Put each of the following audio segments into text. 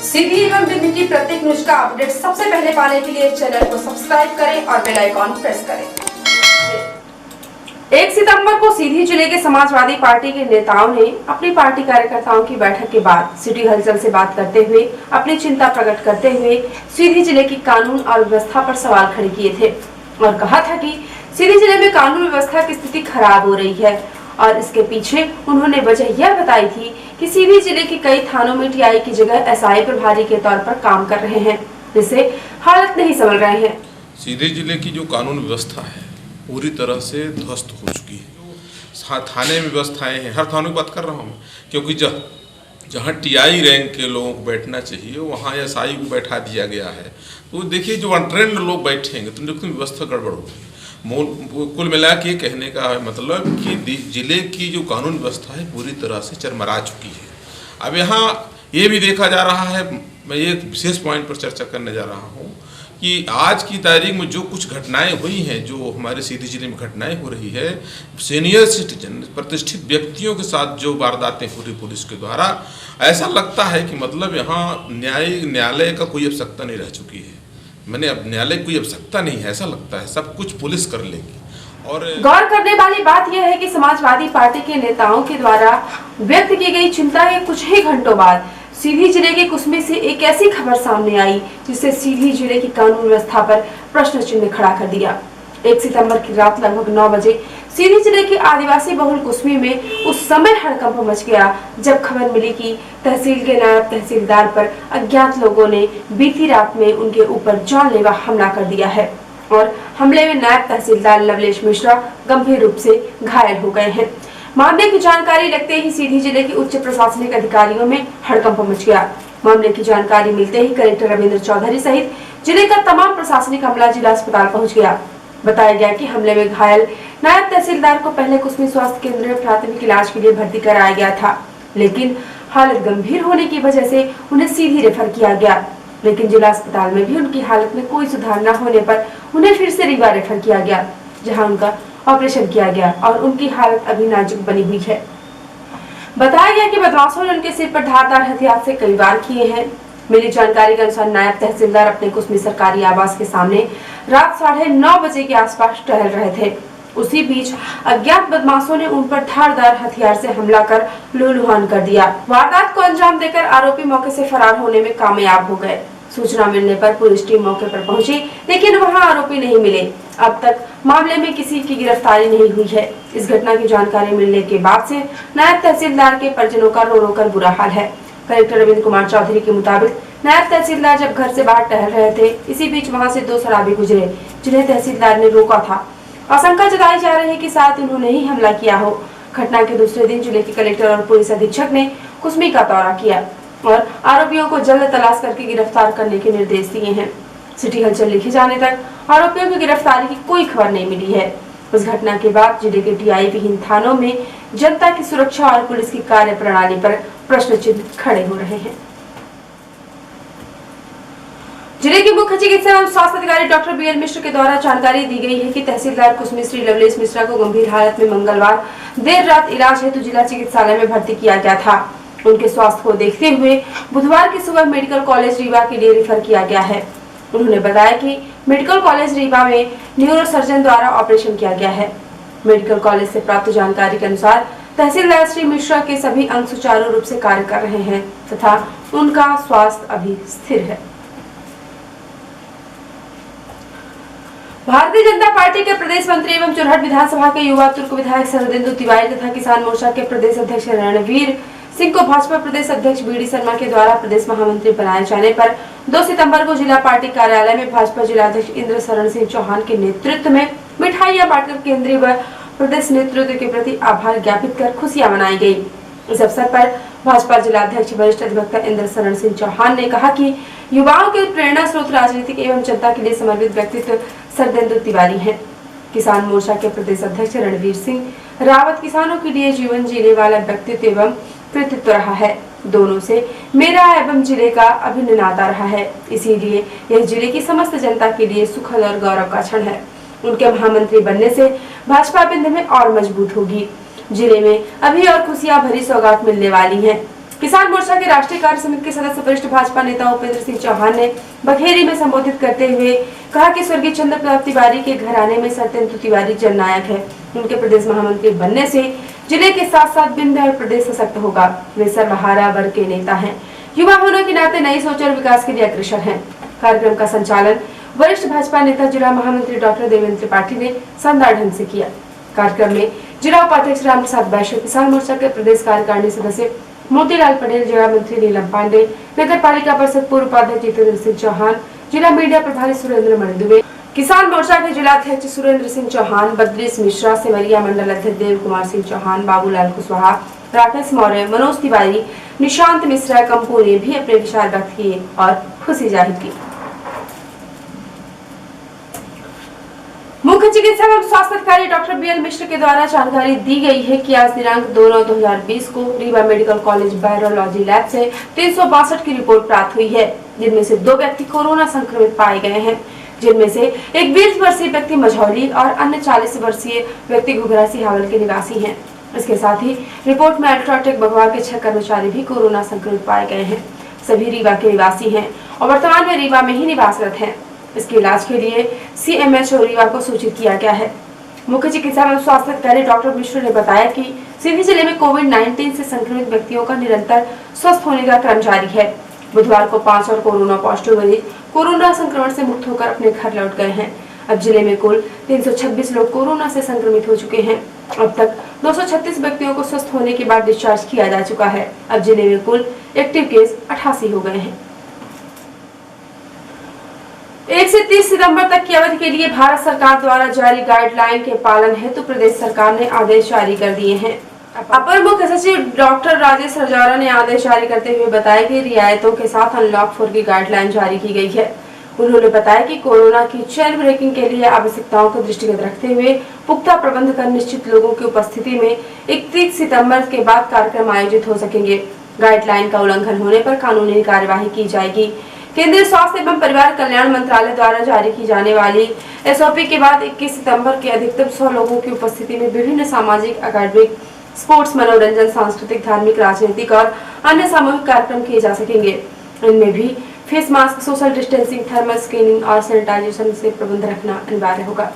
सीधी एवं दिल्ली की प्रत्येक न्यूज का अपडेट सबसे पहले पाने के लिए चैनल को सब्सक्राइब करें और बेल आइकॉन प्रेस करें। 1 सितंबर को सीधी जिले के समाजवादी पार्टी के नेताओं ने अपनी पार्टी कार्यकर्ताओं की बैठक के बाद सिटी हलचल से बात करते हुए अपनी चिंता प्रकट करते हुए सीधी जिले की कानून और व्यवस्था पर सवाल खड़े किए थे और कहा था कि सीधी जिले में कानून व्यवस्था की स्थिति खराब हो रही है और इसके पीछे उन्होंने वजह यह बताई थी कि सीधी जिले के कई थानों में टीआई की जगह एसआई प्रभारी के तौर पर काम कर रहे हैं, जिससे हालत नहीं संभल रहे हैं। सीधी जिले की जो कानून व्यवस्था है पूरी तरह से ध्वस्त हो चुकी है। थाने में व्यवस्थाएं हैं, हर थानों की बात कर रहा हूँ, क्योंकि जहाँ टीआई रैंक के लोगों को बैठना चाहिए वहाँ एसआई को बैठा दिया गया है। तो देखिए जो अनट्रेंड लोग बैठेंगे तो देखो व्यवस्था गड़बड़ होगी। कुल मिला के कहने का मतलब कि जिले की जो कानून व्यवस्था है पूरी तरह से चरमरा चुकी है। अब यहाँ ये भी देखा जा रहा है, मैं ये विशेष पॉइंट पर चर्चा करने जा रहा हूँ कि आज की तारीख में जो कुछ घटनाएं हुई हैं, जो हमारे सीधी जिले में घटनाएं हो रही है, सीनियर सिटीजन प्रतिष्ठित व्यक्तियों के साथ जो वारदातें हो रही पुलिस के द्वारा, ऐसा लगता है कि मतलब यहाँ न्यायालय का कोई आवश्यकता नहीं रह चुकी है। मैंने अब न्यायालय की कोई आवश्यकता नहीं है, ऐसा लगता है सब कुछ पुलिस कर लेगी। और गौर करने वाली बात यह है कि समाजवादी पार्टी के नेताओं के द्वारा व्यक्त की गई चिंता के कुछ ही घंटों बाद सीधी जिले के कुसमी से एक ऐसी खबर सामने आई जिससे सीधी जिले की कानून व्यवस्था पर प्रश्न चिन्ह खड़ा कर दिया। 1 सितंबर की रात लगभग 9 बजे सीधी जिले के आदिवासी बहुल कुसमी में उस समय हड़कंप मच गया जब खबर मिली कि तहसील के नायब तहसीलदार पर अज्ञात लोगों ने बीती रात में उनके ऊपर जानलेवा हमला कर दिया है और हमले में नायब तहसीलदार लवलेश मिश्रा गंभीर रूप से घायल हो गए हैं। मामले की जानकारी लगते ही सीधी जिले के उच्च प्रशासनिक अधिकारियों में हड़कंप मच गया। मामले की जानकारी मिलते ही कलेक्टर रविंद्र चौधरी सहित जिले का तमाम प्रशासनिक अमला जिला अस्पताल पहुंच गया। बताया गया कि हमले में घायल नायब तहसीलदार को पहले कुसमी स्वास्थ्य केंद्र में प्राथमिक इलाज के लिए भर्ती कराया गया था, लेकिन हालत गंभीर होने की वजह से उन्हें सीधी रेफर किया गया। लेकिन जिला अस्पताल में भी उनकी हालत में कोई सुधार न होने पर उन्हें फिर से रीवा रेफर किया गया, जहां उनका ऑपरेशन किया गया और उनकी हालत अभी नाजुक बनी हुई है। बताया गया कि बदमाशों ने उनके सिर पर धारदार हथियार से कई वार किए हैं। मिली जानकारी के अनुसार नायब तहसीलदार अपने कुसमी सरकारी आवास के सामने रात 9:30 बजे के आसपास टहल रहे थे। उसी बीच अज्ञात बदमाशों ने उन पर धारदार हथियार से हमला कर लूलुहान कर दिया। वारदात को अंजाम देकर आरोपी मौके से फरार होने में कामयाब हो गए। सूचना मिलने पर पुलिस टीम मौके पर पहुंची, लेकिन वहां आरोपी नहीं मिले। अब तक मामले में किसी की गिरफ्तारी नहीं हुई है। इस घटना की जानकारी मिलने के बाद से नायब तहसीलदार के परिजनों का रो रो कर बुरा हाल है। कलेक्टर रविंद्र कुमार चौधरी के मुताबिक नायब तहसीलदार जब घर से बाहर टहल रहे थे, इसी बीच वहां से 2 शराबी गुजरे, जिन्हें तहसीलदार ने रोका था। आशंका जताई जा रही है कि शायद उन्होंने ही हमला किया हो। घटना के दूसरे दिन जिले के कलेक्टर और पुलिस अधीक्षक ने कुसमी का दौरा किया और आरोपियों को जल्द तलाश करके गिरफ्तार करने के निर्देश दिए हैं। सिटी हलचल लिखे जाने तक आरोपियों की गिरफ्तारी की कोई खबर नहीं मिली है। इस घटना के बाद जिले के टीआई विहीन थानों में जनता की सुरक्षा और पुलिस की कार्य प्रणाली पर प्रश्न चिन्ह खड़े हो रहे हैं। जिले के मुख्य चिकित्सा एवं स्वास्थ्य अधिकारी डॉक्टर बीएल मिश्र के द्वारा जानकारी दी गई है कि तहसीलदार कुसमी श्री लवलेश मिश्रा को गंभीर हालत में मंगलवार देर रात इलाज हेतु जिला चिकित्सालय में भर्ती किया गया था। उनके स्वास्थ्य को देखते हुए बुधवार की सुबह मेडिकल कॉलेज रीवा के लिए रेफर किया गया है। उन्होंने बताया कि मेडिकल कॉलेज रीवा में न्यूरो सर्जन द्वारा ऑपरेशन किया गया है। मेडिकल कॉलेज से प्राप्त जानकारी के अनुसार तहसीलदार श्री मिश्रा के सभी अंग सुचारू रूप से कार्य कर रहे हैं तथा उनका स्वास्थ्य अभी स्थिर है। भारतीय जनता पार्टी के प्रदेश मंत्री एवं चुरहट विधानसभा के युवा तुर्क विधायक शरदेंदु तिवारी तथा किसान मोर्चा के प्रदेश अध्यक्ष रणवीर सिंह को भाजपा प्रदेश अध्यक्ष बीडी शर्मा के द्वारा प्रदेश महामंत्री बनाए जाने पर 2 सितंबर को जिला पार्टी कार्यालय में भाजपा जिलाध्यक्ष इंद्र शरण सिंह चौहान के नेतृत्व में मिठाइयां बांटकर केंद्रीय व प्रदेश नेतृत्व के प्रति आभार ज्ञापित कर खुशियां मनाई गई। इस अवसर पर भाजपा जिलाध्यक्ष वरिष्ठ अधिवक्ता इंद्र शरण सिंह चौहान ने कहा कि युवाओं के प्रेरणा स्रोत राजनीतिक एवं जनता के लिए समर्पित व्यक्तित्व शरदेंदु तिवारी हैं। किसान मोर्चा के प्रदेश अध्यक्ष रणवीर सिंह रावत किसानों के लिए जीवन जीने वाला व्यक्तित्व एवं कृतित्व रहा है। दोनों से मेरा एवं जिले का अभिन्न नाता रहा है, इसीलिए यह जिले की समस्त जनता के लिए सुखद और गौरव का क्षण है। उनके महामंत्री बनने से भाजपा बिंद में और मजबूत होगी। जिले में अभी और खुशियां भरी सौगात मिलने वाली हैं। किसान मोर्चा के राष्ट्रीय कार्य समिति के सदस्य वरिष्ठ भाजपा नेता उपेंद्र सिंह चौहान ने बखेरी में संबोधित करते हुए कहा कि स्वर्गीय चंद्र प्रताप तिवारी के घराने में सत्येंद्र तिवारी जननायक है। उनके प्रदेश महामंत्री बनने से जिले के साथ साथ विंध्य और प्रदेश सशक्त होगा। वे सर्वहारा वर्ग के नेता हैं, युवा होने के नाते नई सोच और विकास के लिए अग्रसर हैं। कार्यक्रम का संचालन वरिष्ठ भाजपा नेता जिला महामंत्री डॉक्टर देवेंद्र त्रिपाठी ने शानदार ढंग से किया। कार्यक्रम में जिला उपाध्यक्ष राम प्रसाद वैश्य, किसान मोर्चा के प्रदेश कार्यकारिणी सदस्य मोतीलाल पटेल, जिला मंत्री नीलम पांडे, नगर पालिका परिषद पूर्व उपाध्यक्ष जितेंद्र सिंह चौहान, जिला मीडिया प्रभारी सुरेंद्र मणिदुबे, किसान मोर्चा के जिलाध्यक्ष सुरेंद्र सिंह चौहान, बद्रीश मिश्रा, सेवरिया मंडल अध्यक्ष देव कुमार सिंह चौहान, बाबूलाल कुशवाहा, राकेश मौर्य, मनोज तिवारी, निशांत मिश्रा, कंपू ने भी अपने विचार व्यक्त किए और खुशी जाहिर की। मुख्य चिकित्सा एवं स्वास्थ्य अधिकारी डॉक्टर बीएल मिश्र के द्वारा जानकारी दी गई है कि आज दिनांक 2/9/2020 को Rewa medical college virology lab से 362 की रिपोर्ट प्राप्त हुई है, जिनमें से 2 व्यक्ति कोरोना संक्रमित पाए गए हैं, जिनमें से एक 20 वर्षीय व्यक्ति मझौली और अन्य 40 वर्षीय व्यक्ति घुघरा सिहावल के निवासी हैं। इसके साथ ही रिपोर्ट में अल्ट्राटेक बगवा के 6 कर्मचारी भी कोरोना संक्रमित पाए गए हैं। सभी रीवा के निवासी हैं और वर्तमान में रीवा में ही निवासरत हैं। इसके इलाज के लिए CMH और रीवा को सूचित किया गया है। मुख्य चिकित्सा एवं स्वास्थ्य अधिकारी डॉक्टर मिश्र ने बताया कि सीधी जिले में कोविड-19 से संक्रमित व्यक्तियों का निरंतर स्वस्थ होने का क्रम जारी है। बुधवार को 5 और कोरोना पॉजिटिव मरीज कोरोना संक्रमण से मुक्त होकर अपने घर लौट गए हैं। अब जिले में कुल 326 लोग कोरोना से संक्रमित हो चुके हैं। अब तक 236 व्यक्तियों को स्वस्थ होने के बाद डिस्चार्ज किया जा चुका है। अब जिले में कुल एक्टिव केस 88 हो गए हैं। 1 से 30 सितंबर तक की अवधि के लिए भारत सरकार द्वारा जारी गाइडलाइन के पालन हेतु प्रदेश सरकार ने आदेश जारी कर दिए हैं। अपर मुख्य सचिव डॉक्टर राजेश रजौरा ने आदेश जारी करते हुए बताया कि रियायतों के साथ अनलॉक 4 की गाइडलाइन जारी की गई है। उन्होंने बताया कि कोरोना की चेन ब्रेकिंग के लिए आवश्यकताओं को दृष्टिगत रखते हुए पुख्ता प्रबंध कर निश्चित लोगों की उपस्थिति में 31 सितंबर के बाद कार्यक्रम आयोजित हो सकेंगे। गाइडलाइन का उल्लंघन होने पर कानूनी कार्यवाही की जाएगी। केंद्रीय स्वास्थ्य एवं परिवार कल्याण मंत्रालय द्वारा जारी की जाने वाली SOP के बाद 21 सितंबर के अधिकतम 100 लोगों की उपस्थिति में विभिन्न सामाजिक, अकादमिक, स्पोर्ट्स, मनोरंजन, सांस्कृतिक, धार्मिक, राजनीतिक और अन्य सामूहिक कार्यक्रम किए जा सकेंगे। इनमें भी face mask, social distancing, thermal screening और सैनिटाइजेशन से प्रबंध रखना अनिवार्य होगा।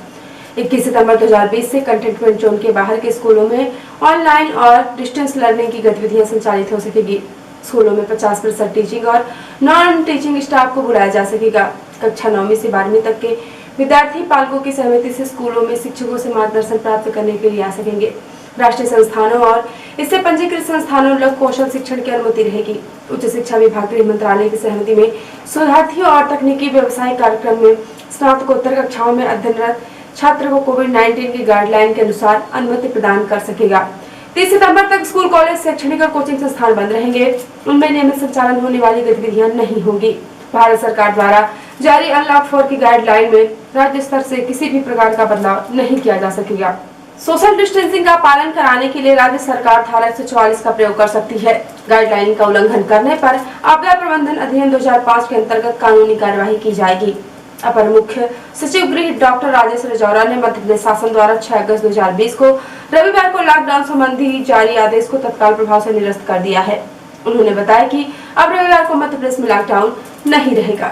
21 सितंबर 2020 से कंटेनमेंट जोन के बाहर के स्कूलों में ऑनलाइन और डिस्टेंस लर्निंग की गतिविधियां संचालित हो सकेगी। स्कूलों में 50% टीचिंग और नॉन टीचिंग स्टाफ को बुलाया जा सकेगा। कक्षा 9वीं से 12वीं तक के विद्यार्थी पालकों की सहमति से स्कूलों में शिक्षकों से मार्गदर्शन प्राप्त करने के लिए आ सकेंगे। राष्ट्रीय संस्थानों और इससे पंजीकृत संस्थानों लघु कौशल शिक्षण की अनुमति रहेगी। उच्च शिक्षा विभाग, गृह मंत्रालय की सहमति में शोधार्थियों और तकनीकी व्यवसायिक कार्यक्रम में स्नातकोत्तर कक्षाओं में अध्ययनरत छात्र को कोविड-19 की गाइडलाइन के अनुसार अनुमति प्रदान कर सकेगा। 30 सितंबर तक स्कूल, कॉलेज, शैक्षणिक और कोचिंग संस्थान बंद रहेंगे। उनमें नियमित संचालन होने वाली गतिविधियां नहीं होंगी। भारत सरकार द्वारा जारी अनलॉक 4 की गाइडलाइन में राज्य स्तर से किसी भी प्रकार का बदलाव नहीं किया जा सकेगा। सोशल डिस्टेंसिंग का पालन कराने के लिए राज्य सरकार धारा 144 का प्रयोग कर सकती है। गाइडलाइन का उल्लंघन करने पर आपदा प्रबंधन अधिनियम 2005 के अंतर्गत कानूनी कार्यवाही की जाएगी। अपर मुख्य सचिव गृह डॉक्टर राजेश रजौरा ने मध्य प्रदेश शासन द्वारा 6 अगस्त 2020 को रविवार को लॉकडाउन संबंधी जारी आदेश को तत्काल प्रभाव से निरस्त कर दिया है। उन्होंने बताया कि अब रविवार को मध्य प्रदेश में लॉकडाउन नहीं रहेगा।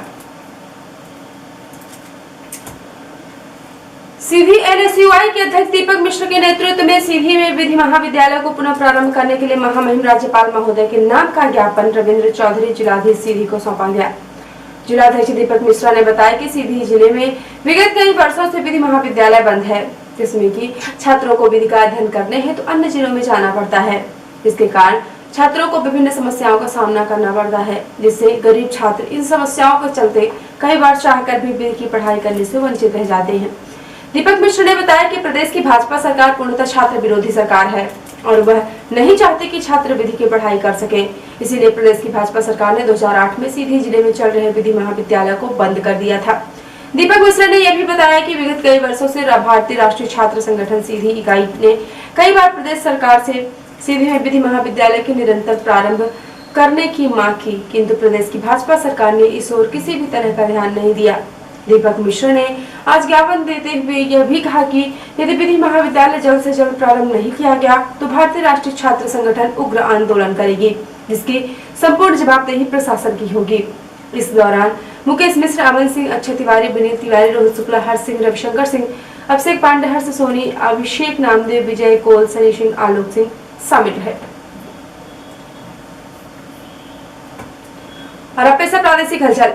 सीधी NSUI के अध्यक्ष दीपक मिश्र के नेतृत्व में सीधी में विधि महाविद्यालय को पुनः प्रारंभ करने के लिए महामहिम राज्यपाल महोदय के नाम का ज्ञापन रविंद्र चौधरी, जिलाधीश सीधी को सौंपा गया। जिलाध्यक्ष दीपक मिश्रा ने बताया कि सीधी जिले में विगत कई वर्षों से विधि महाविद्यालय बंद है, जिसमें कि छात्रों को विधि का अध्ययन करने हेतु अन्य जिलों में जाना पड़ता है। इसके कारण छात्रों को विभिन्न समस्याओं का सामना करना पड़ता है, जिससे गरीब छात्र इन समस्याओं के चलते कई बार चाहकर भी विधि की पढ़ाई करने से वंचित रह जाते हैं। दीपक मिश्र ने बताया कि प्रदेश की भाजपा सरकार पूर्णतः छात्र विरोधी सरकार है और वह नहीं चाहती कि छात्र विधि की पढ़ाई कर सके। इसीलिए प्रदेश की भाजपा सरकार ने 2008 में सीधी जिले में चल रहे विधि महाविद्यालय को बंद कर दिया था। दीपक मिश्र ने यह भी बताया कि विगत कई वर्षों से भारतीय राष्ट्रीय छात्र संगठन सीधी इकाई ने कई बार प्रदेश सरकार से सीधी में विधि महाविद्यालय के निरंतर प्रारंभ करने की मांग की, किंतु प्रदेश की भाजपा सरकार ने इस ओर किसी भी तरह का ध्यान नहीं दिया। दीपक मिश्र ने आज ज्ञापन देते हुए यह भी कहा कि यदि विधि महाविद्यालय जल्द से जल्द प्रारंभ नहीं किया गया तो भारतीय राष्ट्रीय छात्र संगठन उग्र आंदोलन करेगी, जिसकी संपूर्ण जवाबदेही प्रशासन की होगी। इस दौरान मुकेश मिश्र, अमन सिंह, अक्षय तिवारी, विनीत तिवारी, रोहित शुक्ला, हर्ष सिंह, रविशंकर सिंह, अभिषेक पांडे, हर्ष सोनी, अभिषेक नामदेव, विजय कोल, सनी सिंह, आलोक सिंह शामिल है। और अब पेश है प्रादेशिक हलचल।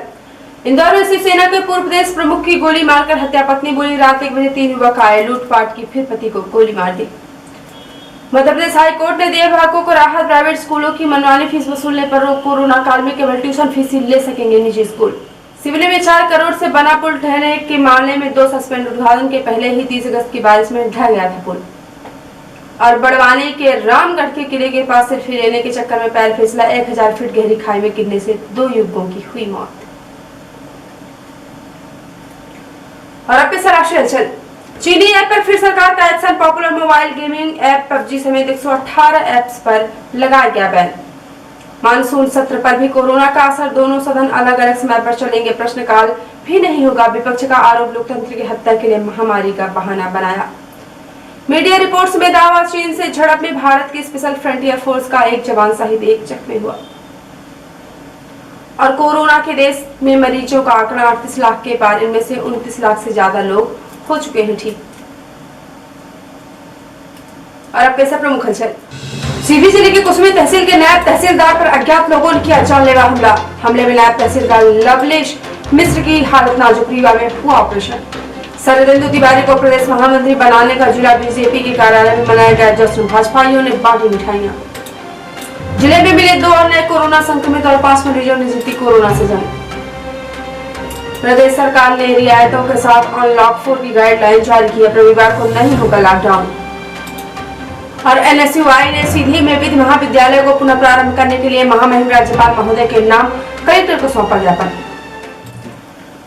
इंदौर में शिवसेना के पूर्व प्रदेश प्रमुख की गोली मारकर हत्या, पत्नी बोली रात 1 बजे 3 युवक आए, लूटपाट की, फिर पति को गोली मार दी। मध्य प्रदेश हाई कोर्ट ने दिए ग्राहकों को राहत, प्राइवेट स्कूलों की मनमानी फीस वसूलने पर रोक, कोरोना काल में केवल ट्यूशन फीस ही ले सकेंगे निजी स्कूल। सिवनी में 4 करोड़ से बना पुल ढहने के मामले में 2 सस्पेंड, उद्घाटन के पहले ही 30 अगस्त की बारिश में ढह गया था पुल। और बड़वानी के रामगढ़ के किले के पास सेल्फी लेने के चक्कर में पैर फिसला, 1000 फीट गहरी खाई में गिरने से 2 युवकों की हुई मौत। और अब पेश है राष्ट्रीय हलचल। चीनी ऐप पर फिर सरकार का action, popular mobile gaming app PUBG समेत 118 ऐप्स पर लगाया गया बैन। मानसून सत्र पर भी कोरोना का असर, दोनों सदन अलग अलग समय पर चलेंगे, प्रश्नकाल भी नहीं होगा, विपक्ष का आरोप, लोकतंत्र की हत्या के लिए महामारी का बहाना बनाया। मीडिया रिपोर्ट्स में दावा, चीन से झड़प में भारत की स्पेशल फ्रंटियर फोर्स का 1 जवान शहीद, 1 जख्मी हुआ। और कोरोना के देश में मरीजों का आंकड़ा 38 लाख के पार, इनमें से 29 लाख से ज्यादा लोग हो चुके हैं ठीक। और अब पेश है प्रमुख हलचल। सीधी जिले के कुसमी तहसील के नायब तहसीलदार पर अज्ञात लोगों ने किया जानलेवा हमला। हमले में नायब तहसीलदार लवलेश मिश्र की हालत नाजुक, रीवा में हुआ ऑपरेशन। शरदेंदु तिवारी को प्रदेश महामंत्री बनाने का जिला बीजेपी के कार्यालय में मनाया गया जश्न, भाजपाइयों ने बांटी मिठाइयां। जिले में मिले 2 और नए कोरोना संक्रमित और 5 मरीजों ने जीती कोरोना से जंग। प्रदेश सरकार ने रियायतों के साथ अनलॉक 4 की गाइडलाइन जारी की है, रविवार को नहीं होगा लॉकडाउन। और एनएसयूआई ने सीधी में विधि महाविद्यालय को पुनः प्रारंभ करने के लिए महामहिम राज्यपाल महोदय के नाम कलेक्टर को सौंपा ज्ञापन।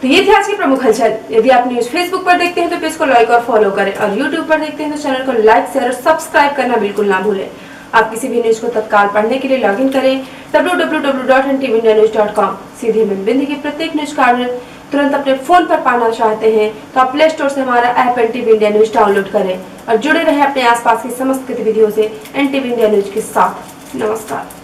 तो ये थी आज की प्रमुख हलचल। यदि आप न्यूज फेसबुक पर देखते हैं तो पेज को लाइक और फॉलो करें, और यूट्यूब पर देखते हैं तो चैनल को लाइक, शेयर और सब्सक्राइब करना बिल्कुल ना भूलें। आप किसी भी न्यूज को तत्काल पढ़ने के लिए लॉगिन करें www.ntvnews.com। सीधे में बिंदी की प्रत्येक न्यूज का तुरंत अपने फोन पर पाना चाहते हैं तो आप प्ले स्टोर से हमारा app NTV India news download करें और जुड़े रहे अपने आसपास की समस्त गतिविधियों से NTV इंडिया न्यूज के साथ। नमस्कार।